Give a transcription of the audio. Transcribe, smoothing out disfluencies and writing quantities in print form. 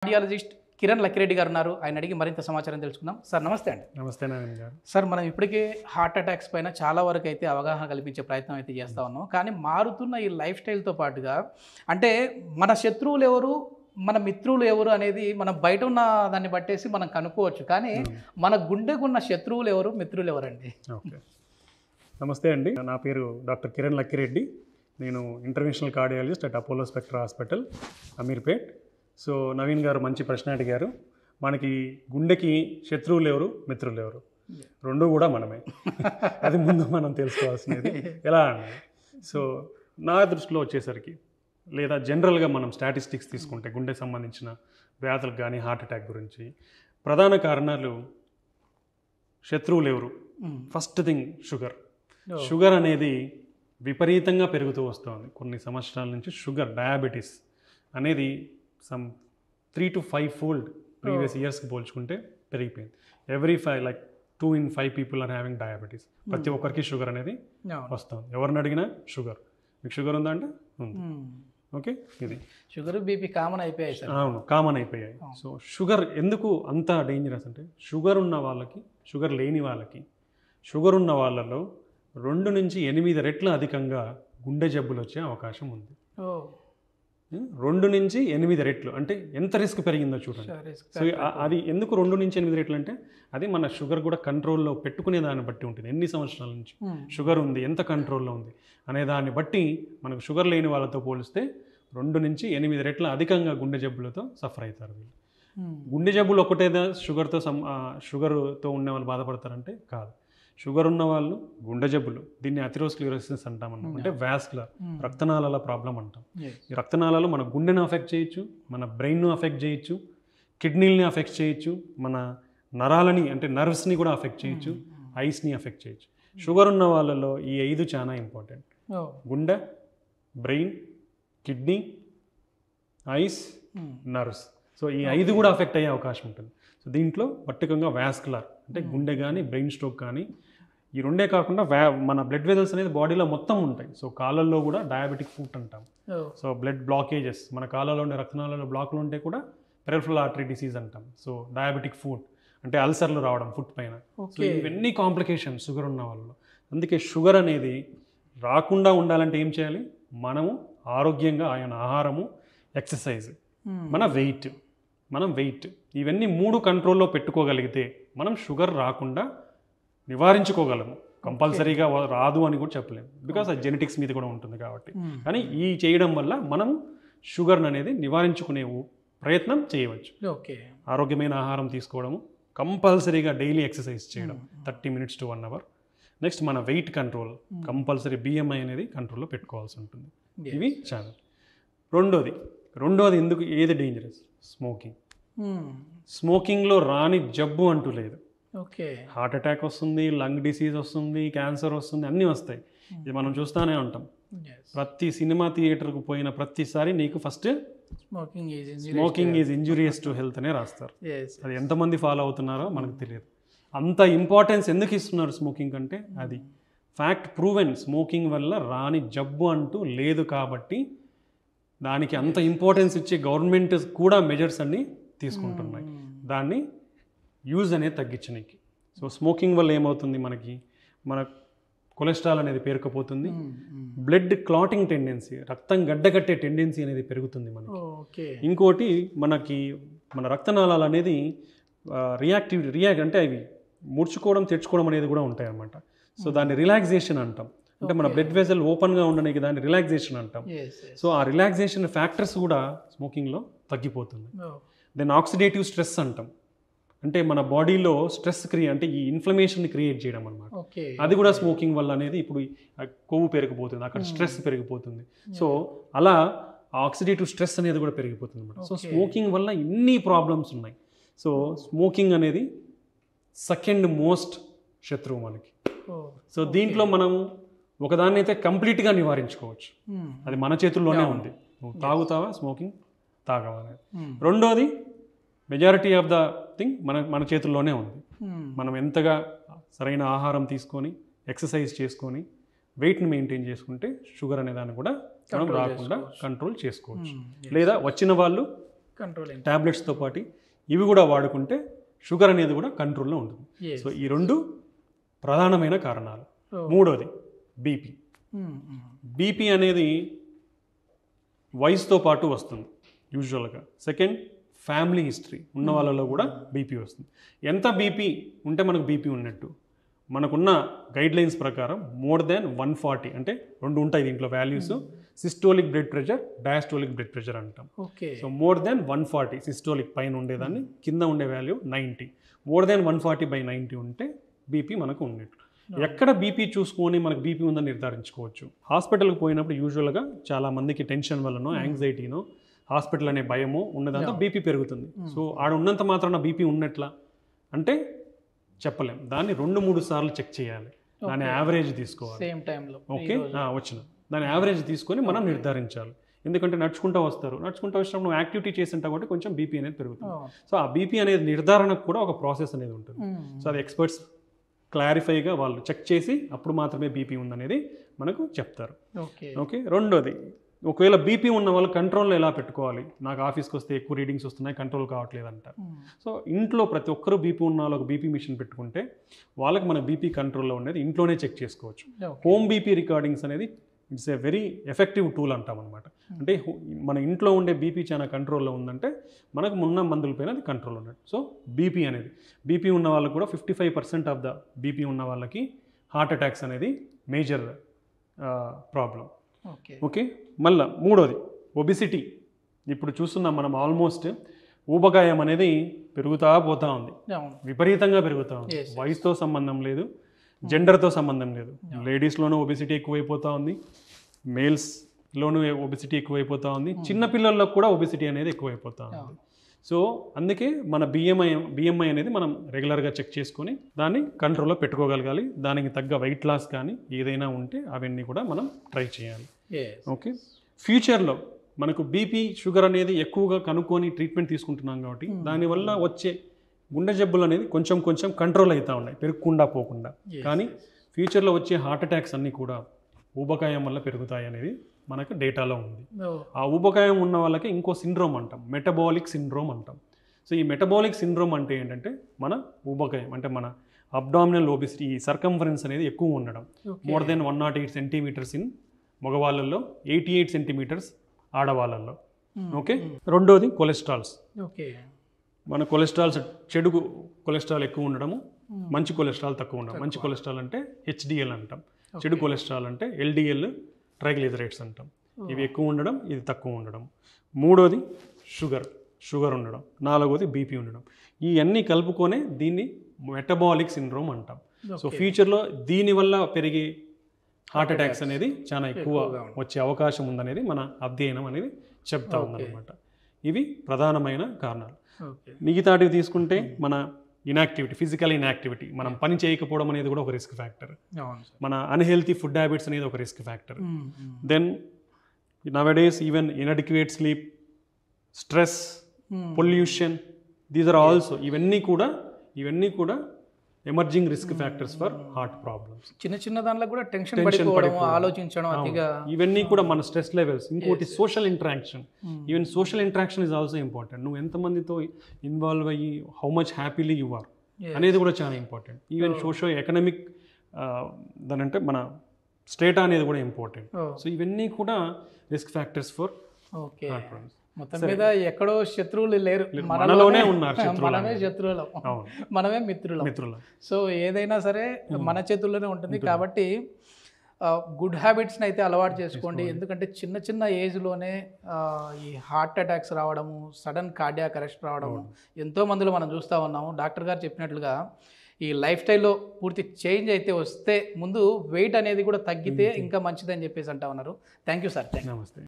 Cardiologist Kiran Lakkireddy గారు ఉన్నారు. ఆయన అడిగి మరింత సమాచారం తెలుసుకుందాం. సార్ నమస్తే అండి. నమస్తే నారాయణ గారు. సార్ మనం ఇప్పటికే హార్ట్ అటాక్స్ పైన చాలా వరకు అయితే అవగాహన కల్పించే ప్రయత్నం అయితే చేస్తూ ఉన్నాం. కానీ మారుతున్న ఈ లైఫ్ స్టైల్తో పాటుగా అంటే మన శత్రువులు ఎవరు, మన మిత్రులు ఎవరు అనేది మనం బయట ఉన్న దాన్ని బట్టేసి మనం కనుక్కోవచ్చు. కానీ మన గుండెకున్న శత్రువులు ఎవరు, మిత్రులు ఎవరండి? ఓకే, నమస్తే అండి. నా పేరు డాక్టర్ కిరణ్ లక్కిరెడ్డి. నేను international cardiologist at Apollo spectra hospital, Ameerpet. So Naveen గారు మంచి ప్రశ్న అడిగారు. మనకి గుండెకి శత్రువులు ఎవరు, మిత్రులు ఎవరు? రెండు కూడా మనమే. అది ముందు మనం తెలుసుకోవాల్సినది. ఎలా అండి? సో నా దృష్టిలో వచ్చేసరికి, లేదా జనరల్గా మనం స్టాటిస్టిక్స్ తీసుకుంటే గుండెకి సంబంధించిన వ్యాధులకు కానీ హార్ట్ అటాక్ గురించి ప్రధాన కారణాలు శత్రువులు ఎవరు? First thing sugar. షుగర్ అనేది విపరీతంగా పెరుగుతూ వస్తుంది కొన్ని సంవత్సరాల నుంచి. షుగర్, డయాబెటీస్ అనేది సమ్ 3 to 5 fold ప్రీవియస్ ఇయర్స్కి పోల్చుకుంటే పెరిగిపోయింది. Every 2 in 5 people are having diabetes. ప్రతి ఒక్కరికి షుగర్ అనేది వస్తుంది. ఎవరిని అడిగినా షుగర్. మీకు షుగర్ ఉందా అంటే ఉంది. ఓకే, ఇది షుగర్, బీపీ కామన్ అయిపోయాయి సార్. అవును, కామన్ అయిపోయాయి. సో షుగర్ ఎందుకు అంత డేంజరస్ అంటే, షుగర్ ఉన్న వాళ్ళకి, షుగర్ లేని వాళ్ళకి, షుగర్ ఉన్న వాళ్ళలో 2 నుంచి 8 రెట్లు అధికంగా గుండె జబ్బులు వచ్చే అవకాశం ఉంది. 2 నుంచి 8 రెట్లు అంటే ఎంత రిస్క్ పెరిగిందో చూడండి. సో అది ఎందుకు 2 నుంచి 8 రెట్లు అంటే, అది మన షుగర్ కూడా కంట్రోల్లో పెట్టుకునే దాన్ని బట్టి ఉంటుంది. ఎన్ని సంవత్సరాల నుంచి షుగర్ ఉంది, ఎంత కంట్రోల్లో ఉంది అనే దాన్ని బట్టి మనకు షుగర్ లేని వాళ్ళతో పోలిస్తే 2 నుంచి 8 రెట్ల అధికంగా గుండె జబ్బులతో సఫర్ అవుతారు వీళ్ళు. గుండె జబ్బులు ఒకటేదా షుగర్తో ఉన్న వాళ్ళు బాధపడతారంటే కాదు. షుగర్ ఉన్న వాళ్ళు గుండె జబ్బులు, దీన్ని అథెరోస్క్లెరోసిస్ అంటామన్నాం. అంటే వాస్కులర్, రక్తనాళాల ప్రాబ్లం అంటాం. ఈ రక్తనాళాలు మన గుండెను అఫెక్ట్ చేయొచ్చు, మన బ్రెయిన్ను అఫెక్ట్ చేయొచ్చు, కిడ్నీలని అఫెక్ట్ చేయొచ్చు, మన నరాలని అంటే నర్వ్స్ని కూడా అఫెక్ట్ చేయొచ్చు, ఐస్ని అఫెక్ట్ చేయొచ్చు. షుగర్ ఉన్న వాళ్ళలో ఈ 5 చాలా ఇంపార్టెంట్. గుండె, brain, kidney, ice, nerves. So ఈ 5 కూడా అఫెక్ట్ అయ్యే అవకాశం ఉంటుంది. సో దీంట్లో పర్టికులర్గా వాస్కులర్ అంటే గుండె కానీ బ్రెయిన్ స్ట్రోక్ కానీ, ఈ రెండే కాకుండా మన బ్లడ్ వెజల్స్ అనేది బాడీలో మొత్తం ఉంటాయి. సో కాళ్ళల్లో కూడా డయాబెటిక్ ఫుట్ అంటాం. సో బ్లడ్ బ్లాకేజెస్, మన కాళ్ళలో ఉండే రక్తనాళాలలో బ్లాక్లు ఉంటే కూడా పెరిఫరల్ ఆర్టరీ డిసీజ్ అంటాం. సో డయాబెటిక్ ఫుట్ అంటే అల్సర్లు రావడం ఫుట్ పైన. సో ఇవన్నీ కాంప్లికేషన్స్ షుగర్ ఉన్న వాళ్ళలో. అందుకే షుగర్ అనేది రాకుండా ఉండాలంటే ఏం చేయాలి? మనము ఆరోగ్యంగా ఆయన ఆహారము, ఎక్సర్సైజ్, మన వెయిట్ ఇవన్నీ 3 కంట్రోల్లో పెట్టుకోగలిగితే మనం షుగర్ రాకుండా నివారించుకోగలము. కంపల్సరీగా రాదు అని కూడా చెప్పలేము, బికాస్ అది జెనెటిక్స్ మీద కూడా ఉంటుంది కాబట్టి. కానీ ఈ చేయడం వల్ల మనం షుగర్ అనేది నివారించుకునే ప్రయత్నం చేయవచ్చు. ఓకే, ఆరోగ్యమైన ఆహారం తీసుకోవడము, కంపల్సరీగా డైలీ ఎక్సర్సైజ్ చేయడం 30 minutes to 1 hour. నెక్స్ట్ మన వెయిట్ కంట్రోల్, కంపల్సరీ BMI అనేది కంట్రోల్లో పెట్టుకోవాల్సి ఉంటుంది. ఇవి చాలా. రెండోది ఎందుకు ఏది డేంజరస్? స్మోకింగ్లో రాని జబ్బు అంటూ లేదు. ఓకే, హార్ట్ అటాక్ వస్తుంది, లంగ్ డిసీజ్ వస్తుంది, క్యాన్సర్ వస్తుంది, అన్నీ వస్తాయి. ఇది మనం చూస్తూనే ఉంటాం. సినిమా థియేటర్కు పోయిన ప్రతిసారి నీకు first smoking is injurious to health అనే రాస్తారు. అది ఎంతమంది ఫాలో అవుతున్నారో మనకు తెలియదు. అంత ఇంపార్టెన్స్ ఎందుకు ఇస్తున్నారు స్మోకింగ్ అంటే, అది ఫ్యాక్ట్ ప్రూవెన్. స్మోకింగ్ వల్ల రాని జబ్బు అంటూ లేదు కాబట్టి దానికి అంత ఇంపార్టెన్స్ ఇచ్చే గవర్నమెంట్ కూడా మెజర్స్ అన్నీ తీసుకుంటున్నాయి దాన్ని యూజ్ అనేది తగ్గించడానికి. సో స్మోకింగ్ వల్ల ఏమవుతుంది, మన కొలెస్ట్రాల్ అనేది పేరుకుపోతుంది, బ్లడ్ క్లాటింగ్ టెండెన్సీ, రక్తం గడ్డకట్టే టెండెన్సీ అనేది పెరుగుతుంది మనకి. ఇంకోటి మన రక్తనాళాలు అనేది రియాక్ట్ అంటే అవి ముడుచుకోవడం, తెచ్చుకోవడం అనేది కూడా ఉంటాయి అన్నమాట. సో దాన్ని రిలాక్సేషన్ అంటాం. అంటే మన బ్లడ్ వెజల్ ఓపెన్గా ఉండడానికి దాన్ని రిలాక్సేషన్ అంటాం. సో ఆ రిలాక్సేషన్ ఫ్యాక్టర్స్ కూడా స్మోకింగ్లో తగ్గిపోతుంది. దెన్ ఆక్సిడేటివ్ స్ట్రెస్ అంటాం. అంటే మన బాడీలో స్ట్రెస్ అంటే ఈ ఇన్ఫ్లమేషన్ క్రియేట్ చేయడం అనమాట. అది కూడా స్మోకింగ్ వల్ల అనేది ఇప్పుడు కొవ్వు పెరిగిపోతుంది, అక్కడ స్ట్రెస్ పెరిగిపోతుంది. సో అలా ఆక్సిడేటివ్ స్ట్రెస్ అనేది కూడా పెరిగిపోతుంది అనమాట. సో స్మోకింగ్ వల్ల ఇన్ని ప్రాబ్లమ్స్ ఉన్నాయి. సో స్మోకింగ్ అనేది సెకండ్ మోస్ట్ శత్రువు మనకి. సో దీంట్లో మనం ఒకదాన్ని అయితే కంప్లీట్గా నివారించుకోవచ్చు. అది మన చేతుల్లోనే ఉంది. నువ్వు తాగుతావా, స్మోకింగ్ తాగవా. రెండోది మెజారిటీ ఆఫ్ ద థింగ్ మన చేతుల్లోనే ఉంది. మనం ఎంతగా సరైన ఆహారం తీసుకొని, ఎక్సర్సైజ్ చేసుకొని, వెయిట్ని మెయింటైన్ చేసుకుంటే షుగర్ అనే దాన్ని కూడా మనం రాకుండా కంట్రోల్ చేసుకోవచ్చు. లేదా వచ్చిన వాళ్ళు కంట్రోల్ ట్యాబ్లెట్స్తో పాటు ఇవి కూడా వాడుకుంటే షుగర్ అనేది కూడా కంట్రోల్లో ఉంటుంది. సో ఈ రెండు ప్రధానమైన కారణాలు. మూడోది బీపీ. బీపీ అనేది వయసుతో పాటు వస్తుంది యూజువల్గా. సెకండ్, ఫ్యామిలీ హిస్టరీ ఉన్న వాళ్ళలో కూడా బీపీ వస్తుంది. ఎంత బీపీ ఉంటే మనకు బీపీ ఉన్నట్టు? మనకున్న గైడ్ లైన్స్ ప్రకారం మోర్ దాన్ 140, అంటే రెండు ఉంటాయి దీంట్లో values. Systolic blood pressure, diastolic blood pressure అంటాం. సో మోర్ దాన్ 140 సిస్టోలిక్ పైన ఉండేదాన్ని, కింద ఉండే వాల్యూ 90. మోర్ దాన్ 140/90 ఉంటే బీపీ మనకు ఉన్నట్టు. ఎక్కడ బీపీ చూసుకొని మనకు బీపీ ఉందని నిర్ధారించుకోవచ్చు? హాస్పిటల్కి పోయినప్పుడు యూజువల్గా చాలా మందికి టెన్షన్ వల్లనో యాంగ్జైటీనో హాస్పిటల్ అనే భయమో ఉన్నదంతా బీపీ పెరుగుతుంది. సో ఆడ ఉన్నంత మాత్రాన బీపీ ఉన్నట్లా అంటే చెప్పలేం. దాన్ని 2-3 సార్లు చెక్ చేయాలి. దాని యావరేజ్ తీసుకోవాలి. సేమ్ టైంలో ఓకే వచ్చిన దాని యావరేజ్ తీసుకొని మనం నిర్ధారించాలి. ఎందుకంటే నడుచుకుంటూ వచ్చినప్పుడు నువ్వు యాక్టివిటీ చేసింటా కాబట్టి కొంచెం బీపీ అనేది పెరుగుతుంది. సో ఆ బీపీ అనేది నిర్ధారణకు కూడా ఒక ప్రాసెస్ అనేది ఉంటుంది. సో అది ఎక్స్పర్ట్స్ క్లారిఫైగా వాళ్ళు చెక్ చేసి అప్పుడు మాత్రమే బీపీ ఉందనేది మనకు చెప్తారు. ఓకే. రెండోది, ఒకవేళ బీపీ ఉన్న వాళ్ళు కంట్రోల్లో ఎలా పెట్టుకోవాలి? నాకు ఆఫీస్కి వస్తే ఎక్కువ రీడింగ్స్ వస్తున్నాయి, కంట్రోల్ కావట్లేదు అంటారు. సో ఇంట్లో ప్రతి ఒక్కరూ బీపీ ఉన్న వాళ్ళకి బీపీ మిషన్ పెట్టుకుంటే వాళ్ళకి మన బీపీ కంట్రోల్లో ఉండేది ఇంట్లోనే చెక్ చేసుకోవచ్చు. హోమ్ బీపీ రికార్డింగ్స్ అనేది it's a very effective tool అంటాం అనమాట. అంటే మన ఇంట్లో ఉండే బీపీ చాలా కంట్రోల్లో ఉందంటే మనకు ఉన్న మందులపైన అది కంట్రోల్ ఉన్నట్టు. సో బీపీ అనేది, బీపీ ఉన్న వాళ్ళకు కూడా 55% ఆఫ్ ద బీపీ ఉన్న వాళ్ళకి హార్ట్ అటాక్స్ అనేది మేజర్ ప్రాబ్లం. ఓకే. మళ్ళీ మూడోది ఒబిసిటీ. ఇప్పుడు చూస్తున్నాం మనం ఆల్మోస్ట్ ఊబకాయం అనేది పెరుగుతూ పోతూ ఉంది, విపరీతంగా పెరుగుతూ ఉంది. వయసుతో సంబంధం లేదు, జెండర్తో సంబంధం లేదు. లేడీస్లోనూ ఒబిసిటీ ఎక్కువైపోతూ ఉంది, మేల్స్లోనూ ఒబిసిటీ ఎక్కువైపోతూ ఉంది, చిన్నపిల్లల్లో కూడా ఒబిసిటీ అనేది ఎక్కువైపోతూ ఉంది. సో అందుకే మన బిఎంఐ అనేది మనం రెగ్యులర్గా చెక్ చేసుకొని దాన్ని కంట్రోల్లో పెట్టుకోగలగాలి. దానికి తగ్గ వెయిట్ లాస్ కానీ ఏదైనా ఉంటే అవన్నీ కూడా మనం ట్రై చేయాలి. ఓకే. ఫ్యూచర్లో మనకు బీపీ షుగర్ అనేది ఎక్కువగా కనుక్కొని ట్రీట్మెంట్ తీసుకుంటున్నాం కాబట్టి దానివల్ల వచ్చే గుండె జబ్బులు అనేది కొంచెం కొంచెం కంట్రోల్ అవుతూ ఉన్నాయి, పెరగకుండా పోకుండా. కానీ ఫ్యూచర్లో వచ్చే హార్ట్ అటాక్స్ అన్నీ కూడా ఊబకాయం వల్ల పెరుగుతాయి అనేది మనకు డేటాలో ఉంది. ఆ ఊబకాయం ఉన్న వాళ్ళకి ఇంకో సిండ్రోమ్ అంటాం, మెటబాలిక్ సిండ్రోమ్ అంటాం. సో ఈ మెటబాలిక్ సిండ్రోమ్ అంటే ఏంటంటే మన ఊబకాయం అంటే మన అబ్డామినల్ ఒబిసిటీ, ఈ సర్కంఫరెన్స్ అనేది ఎక్కువ ఉండడం. మోర్ దెన్ 108 సెంటీమీటర్స్ ఇన్ మగవాళ్ళల్లో, 88 సెంటీమీటర్స్ ఆడవాళ్ళల్లో. ఓకే. రెండోది కొలెస్ట్రాల్స్. మన కొలెస్ట్రాల్స్, చెడు కొలెస్ట్రాల్ ఎక్కువ ఉండడము, మంచి కొలెస్ట్రాల్ తక్కువ ఉండడం. మంచి కొలెస్ట్రాల్ అంటే హెచ్డిఎల్ అంటాం, చెడు కొలెస్ట్రాల్ అంటే ఎల్డిఎల్ ట్రైగ్లిజరైడ్స్ అంటాం. ఇవి ఎక్కువ ఉండడం, ఇది తక్కువ ఉండడం. మూడోది షుగర్ ఉండడం. నాలుగోది బీపీ ఉండడం. ఇవన్నీ కలుపుకొనే దీన్ని మెటబాలిక్ సిండ్రోమ్ అంటాం. సో ఫ్యూచర్లో దీనివల్ల పెరిగే హార్ట్ అటాక్స్ అనేది చాలా ఎక్కువ వచ్చే అవకాశం ఉందనేది మన అధ్యయనం అనేది చెప్తా ఉందన్నమాట. ఇవి ప్రధానమైన కారణాలు. మిగతాటివి తీసుకుంటే మన ఇన్యాక్టివిటీ, ఫిజికల్ ఇన్యాక్టివిటీ, మనం పని చేయకపోవడం అనేది కూడా ఒక రిస్క్ ఫ్యాక్టర్. మన అన్హెల్తీ ఫుడ్ హ్యాబిట్స్ అనేది ఒక risk factor. Then nowadays even inadequate sleep, stress, pollution, these are also ఇవన్నీ కూడా emerging risk factors for heart problems. చిన్న దాంట్లో కూడా టెన్షన్ పడిపోవడం, ఆలోచించడం అతిగా, ఇవన్నీ కూడా మన స్ట్రెస్ లెవెల్స్. ఇంకోటి social interaction. Even social interaction is also important. నువ్వు ఎంతమందితో ఇన్వాల్వ్ అయ్యి how much happily you are అనేది కూడా చాలా ఇంపార్టెంట్. ఈవెన్ సోషో ఎకనామిక్ దానంటే మన స్టేటా అనేది కూడా ఇంపార్టెంట్. సో ఇవన్నీ కూడా risk factors for heart problems. మొత్తం మీద ఎక్కడో శత్రువులు లేరు, మనలోనే ఉన్నారు. మనమే శత్రువులం, మనమే మిత్రులం. సో ఏదైనా సరే మన చేతుల్లోనే ఉంటుంది. కాబట్టి గుడ్ హ్యాబిట్స్ని అయితే అలవాటు చేసుకోండి. ఎందుకంటే చిన్న ఏజ్లోనే ఈ హార్ట్ అటాక్స్ రావడము, సడన్ కార్డియాక్ అరెస్ట్ రావడము ఎంతో మందిలో మనం చూస్తూ ఉన్నాము. డాక్టర్ గారు చెప్పినట్లుగా ఈ లైఫ్ స్టైల్లో పూర్తి చేంజ్ అయితే వస్తే, ముందు వెయిట్ అనేది కూడా తగ్గితే ఇంకా మంచిదని చెప్పేసి అంటా ఉన్నారు. Thank you sir. నమస్తే.